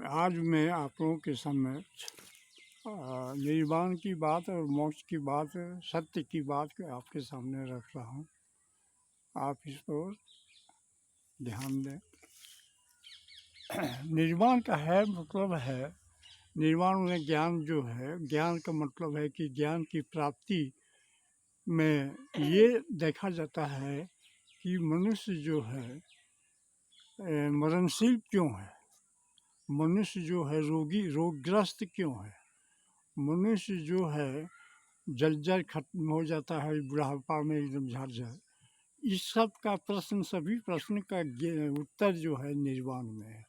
आज मैं आप लोगों के समक्ष निर्वाण की बात और मोक्ष की बात, सत्य की बात को आपके सामने रख रहा हूँ। आप इस पर ध्यान दें। निर्वाण का मतलब है, निर्वाण में ज्ञान जो है, ज्ञान का मतलब है कि ज्ञान की प्राप्ति में ये देखा जाता है कि मनुष्य जो है मरणशील क्यों है, मनुष्य जो है रोगग्रस्त क्यों है, मनुष्य जो है जर्जर खत्म हो जाता है बुढ़ापा में एकदम झरझर। इस सब का प्रश्न, सभी प्रश्न का उत्तर जो है निर्वाण में है।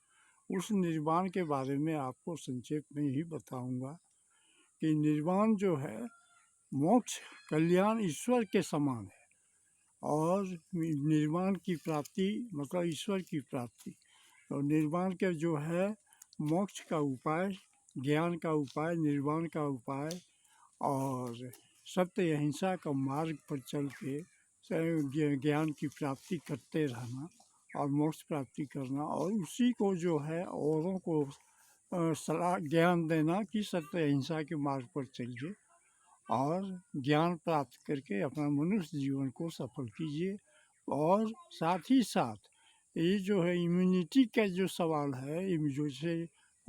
उस निर्वाण के बारे में आपको संक्षेप में ही बताऊंगा कि निर्वाण जो है मोक्ष, कल्याण ईश्वर के समान है। और निर्वाण की प्राप्ति मतलब ईश्वर की प्राप्ति। तो निर्वाण के जो है मोक्ष का उपाय, ज्ञान का उपाय, निर्वाण का उपाय और सत्य अहिंसा का मार्ग पर चल के ज्ञान की प्राप्ति करते रहना और मोक्ष प्राप्ति करना, और उसी को जो है औरों को सलाह ज्ञान देना कि सत्य अहिंसा के मार्ग पर चलिए और ज्ञान प्राप्त करके अपना मनुष्य जीवन को सफल कीजिए। और साथ ही साथ ये जो है इम्यूनिटी का जो सवाल है, जैसे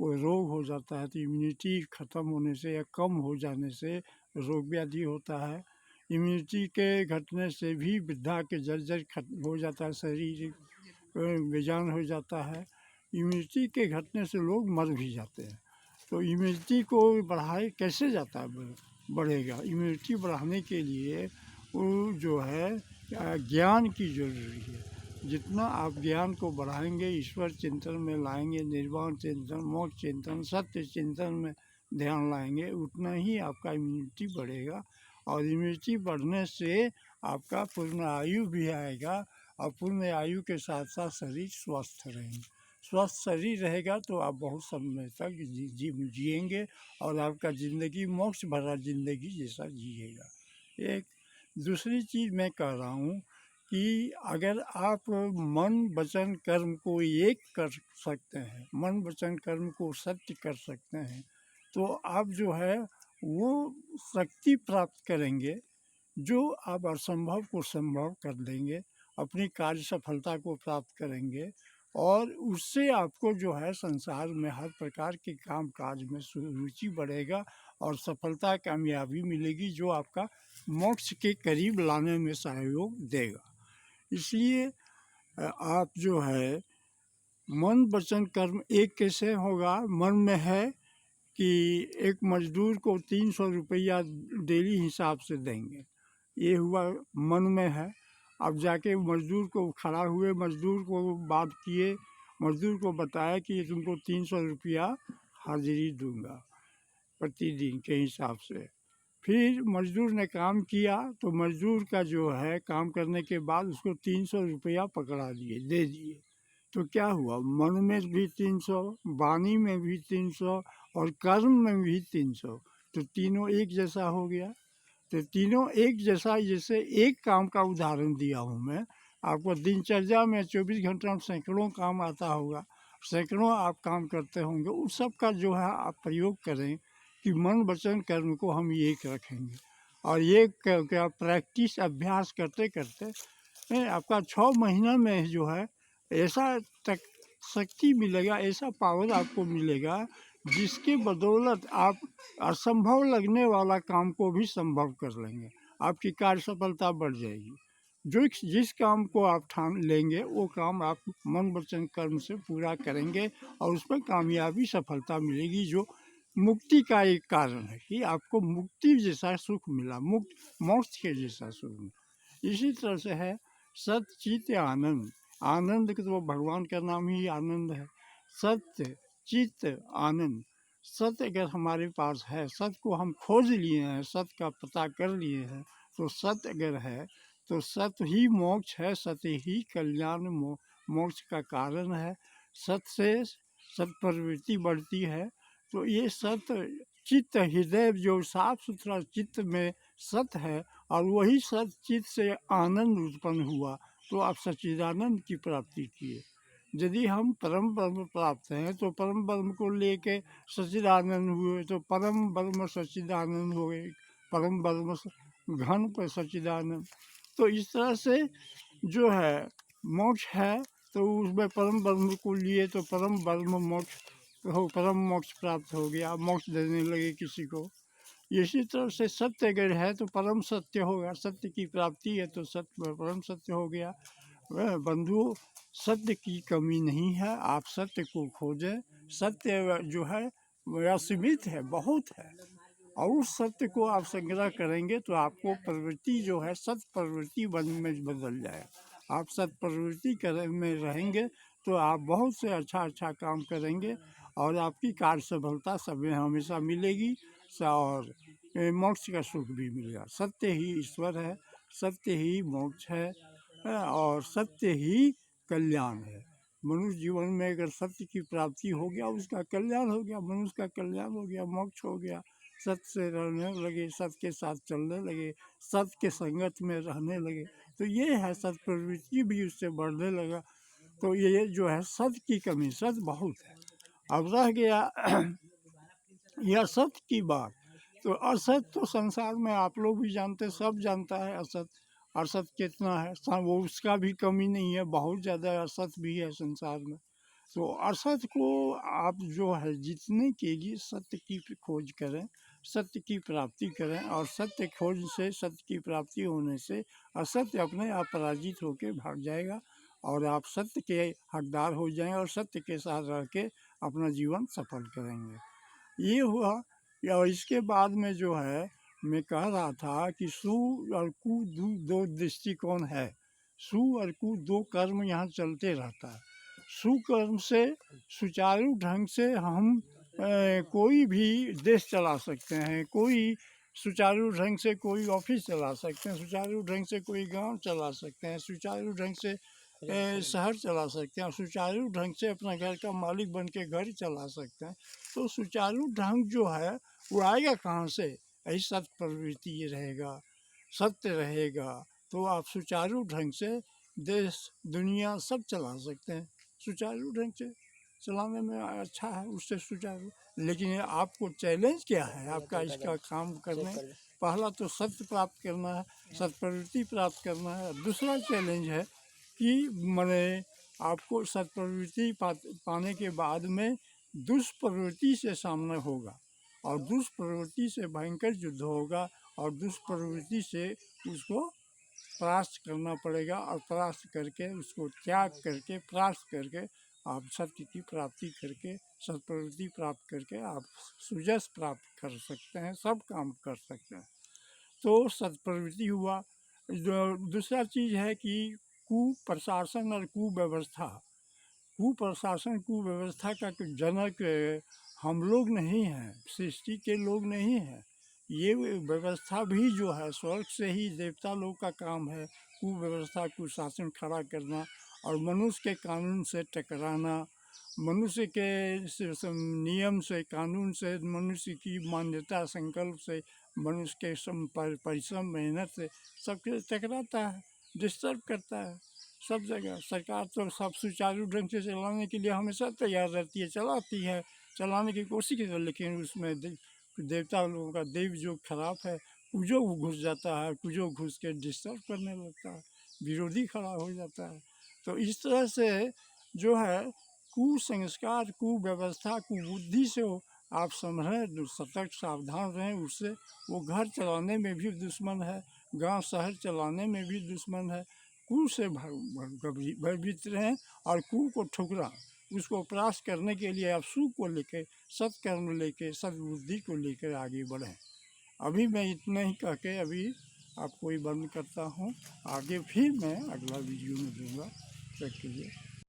कोई रोग हो जाता है तो इम्यूनिटी ख़त्म होने से या कम हो जाने से रोग व्याधि होता है। इम्यूनिटी के घटने से भी वृद्धा के जर्जर खत्म हो जाता है, शरीर बेजान हो जाता है। इम्यूनिटी के घटने से लोग मर भी जाते हैं। तो इम्यूनिटी को बढ़ाए कैसे जाता है, बढ़ेगा? इम्यूनिटी बढ़ाने के लिए वो जो है ज्ञान की ज़रूरी है। जितना आप ज्ञान को बढ़ाएंगे, ईश्वर चिंतन में लाएंगे, निर्वाण चिंतन, मोक्ष चिंतन, सत्य चिंतन में ध्यान लाएंगे, उतना ही आपका इम्यूनिटी बढ़ेगा। और इम्यूनिटी बढ़ने से आपका पूर्ण आयु भी आएगा और पूर्ण आयु के साथ साथ शरीर स्वस्थ रहेंगे। स्वस्थ शरीर रहेगा तो आप बहुत समय तक जिएंगे और आपका ज़िंदगी मोक्ष भरा ज़िंदगी जैसा जिएगा। एक दूसरी चीज़ मैं कह रहा हूँ कि अगर आप मन वचन कर्म को एक कर सकते हैं, मन वचन कर्म को सत्य कर सकते हैं, तो आप जो है वो शक्ति प्राप्त करेंगे जो आप असंभव को संभव कर देंगे, अपनी कार्य सफलता को प्राप्त करेंगे और उससे आपको जो है संसार में हर प्रकार के काम काज में रुचि बढ़ेगा और सफलता कामयाबी मिलेगी जो आपका मोक्ष के करीब लाने में सहयोग देगा। इसलिए आप जो है मन वचन कर्म एक कैसे होगा? मन में है कि एक मजदूर को 300 रुपया डेली हिसाब से देंगे, ये हुआ मन में है। अब जाके मजदूर को खड़ा हुए, मजदूर को बात किए, मजदूर को बताया कि तुमको 300 रुपया हाजिरी दूंगा प्रतिदिन के हिसाब से। फिर मजदूर ने काम किया तो मजदूर का जो है काम करने के बाद उसको 300 रुपया पकड़ा दिए, दे दिए। तो क्या हुआ? मन में भी 300, वाणी में भी 300 और कर्म में भी 300। तो तीनों एक जैसा हो गया। तो तीनों एक जैसा, जैसे एक काम का उदाहरण दिया हूँ मैं आपको। दिनचर्या में 24 घंटा में सैकड़ों काम आता होगा, सैकड़ों आप काम करते होंगे। उस सब का जो है आप प्रयोग करें कि मन वचन कर्म को हम एक रखेंगे और ये क्या प्रैक्टिस, अभ्यास करते करते आपका 6 महीना में जो है ऐसा तक शक्ति मिलेगा, ऐसा पावर आपको मिलेगा जिसके बदौलत आप असंभव लगने वाला काम को भी संभव कर लेंगे। आपकी कार्य सफलता बढ़ जाएगी। जो जिस काम को आप ठान लेंगे वो काम आप मन वचन कर्म से पूरा करेंगे और उसमें कामयाबी सफलता मिलेगी, जो मुक्ति का एक कारण है कि आपको मुक्ति जैसा सुख मिला, मुक्त मोक्ष के जैसा सुख मिला। इसी तरह से है सत्य चित्त आनंद। आनंद के तो भगवान का नाम ही आनंद है। सत्य चित्त आनंद, सत्य अगर हमारे पास है, सत्य को हम खोज लिए हैं, सत्य का पता कर लिए हैं, तो सत्य अगर है तो सत्य ही मोक्ष है, सत्य ही कल्याण मोक्ष का कारण है। सत्य से सत्य प्रवृत्ति बढ़ती है। तो ये सत्य चित्त, हृदय जो साफ सुथरा चित्त में सत्य है और वही सत्य चित्त से आनंद उत्पन्न हुआ तो आप सच्चिदानंद की प्राप्ति किए। यदि हम परम ब्रह्म प्राप्त हैं तो परम ब्रह्म को लेके सच्चिदानंद हुए तो परम ब्रह्म सच्चिदानंद हो गए, परम ब्रह्म घन पर सच्चिदानंद। तो इस तरह से जो है मोक्ष है, तो उसमें परम ब्रह्म को लिए तो परम ब्रह्म मोक्ष हो, परम मोक्ष प्राप्त हो गया, मोक्ष देने लगे किसी को। इसी तरह से सत्य अगर है तो परम सत्य होगा, सत्य की प्राप्ति है तो सत्य परम सत्य हो गया। वह बंधुओं, सत्य की कमी नहीं है, आप सत्य को खोजें। सत्य जो है वह असीमित है, बहुत है, और उस सत्य को आप संग्रह करेंगे तो आपको प्रवृत्ति जो है सत प्रवृत्ति में बदल जाए। आप सत प्रवृत्ति में रहेंगे तो आप बहुत से अच्छा काम करेंगे और आपकी कार्य सफलता सब में हमेशा मिलेगी और मोक्ष का सुख भी मिलेगा। सत्य ही ईश्वर है, सत्य ही मोक्ष है और सत्य ही कल्याण है। मनुष्य जीवन में अगर सत्य की प्राप्ति हो गया उसका कल्याण हो गया, मनुष्य का कल्याण हो गया, मोक्ष हो गया। सत्य से रहने लगे, सत्य के साथ चलने लगे, सत्य के संगत में रहने लगे, तो ये है सत्य प्रवृत्ति भी उससे बढ़ने लगा। तो ये जो है सत्य की कमी, सत्य बहुत है। अब रह गया यह सत्य की बात, तो असत तो संसार में आप लोग भी जानते, सब जानता है असत। असत कितना है, वो उसका भी कमी नहीं है, बहुत ज़्यादा असत भी है संसार में। तो असत को आप जो है जीतने के लिए सत्य की खोज करें, सत्य की प्राप्ति करें, और सत्य खोज से, सत्य की प्राप्ति होने से असत्य अपने आप पराजित होकर भाग जाएगा और आप सत्य के हकदार हो जाएंगे और सत्य के साथ रह के अपना जीवन सफल करेंगे। ये हुआ। और इसके बाद में जो है मैं कह रहा था कि सु और कु दो दृष्टिकोण है। सु और कु दो कर्म यहाँ चलते रहता है। सुकर्म से सुचारू ढंग से हम कोई भी देश चला सकते हैं, कोई सुचारू ढंग से कोई ऑफिस चला सकते हैं, सुचारू ढंग से कोई गांव चला सकते हैं, सुचारू ढंग से शहर चला सकते हैं, सुचारू ढंग से अपना घर का मालिक बन के घर चला सकते हैं। तो सुचारू ढंग जो है वो आएगा कहाँ से? यही सत्य प्रवृत्ति ये रहेगा, सत्य रहेगा तो आप सुचारू ढंग से देश दुनिया सब चला सकते हैं। सुचारू ढंग से चलाने में अच्छा है, उससे सुचारू। लेकिन आपको चैलेंज क्या है आपका इसका काम करने? पहला तो सत्य प्राप्त करना है, सत्य प्रवृत्ति प्राप्त करना है। दूसरा चैलेंज है कि मैंने आपको सत्य प्रवृत्ति पाने के बाद में दुष्प्रवृत्ति से सामना होगा और दुष्प्रवृत्ति से भयंकर युद्ध होगा और दुष्प्रवृत्ति से उसको परास्त करना पड़ेगा और परास्त करके उसको त्याग करके परास्त करके आप सत्य की प्राप्ति करके सत्प्रवृत्ति प्राप्त करके आप सुजस प्राप्त कर सकते हैं, सब काम कर सकते हैं। तो सत्प्रवृत्ति हुआ। जो दूसरा चीज़ है कि कुप्रशासन और कुव्यवस्था। कुप्रशासन कुव्यवस्था का जनक हम लोग नहीं हैं, सृष्टि के लोग नहीं हैं। ये व्यवस्था भी जो है स्वर्ग से ही देवता लोग का काम है कुव्यवस्था कुशासन खड़ा करना और मनुष्य के कानून से टकराना, मनुष्य के नियम से, कानून से, मनुष्य की मान्यता संकल्प से, मनुष्य के परिश्रम मेहनत से सबके टकराता है, डिस्टर्ब करता है। सब जगह सरकार तो सब सुचारू ढंग से चलाने के लिए हमेशा तैयार रहती है, चलाती है, चलाने की कोशिश करती है, लेकिन उसमें देवता लोगों का देव जो खराब है कुजो घुस जाता है, कुजो घुस के डिस्टर्ब करने लगता है, विरोधी खड़ा हो जाता है। तो इस तरह से जो है कुसंस्कार कुव्यवस्था कुबुद्धि से आप संभलें, सतर्क सावधान रहें उससे। वो घर चलाने में भी दुश्मन है, गांव शहर चलाने में भी दुश्मन है। कु से भयभीत रहें और कु को ठुकरा उसको परास्त करने के लिए आप सु को लेकर सत्कर्म लेके सद्बुद्धि को लेकर आगे बढ़ें। अभी मैं इतना ही कह के अभी आपको ही बंद करता हूँ, आगे फिर मैं अगला वीडियो में दूँगा। तक के लिए।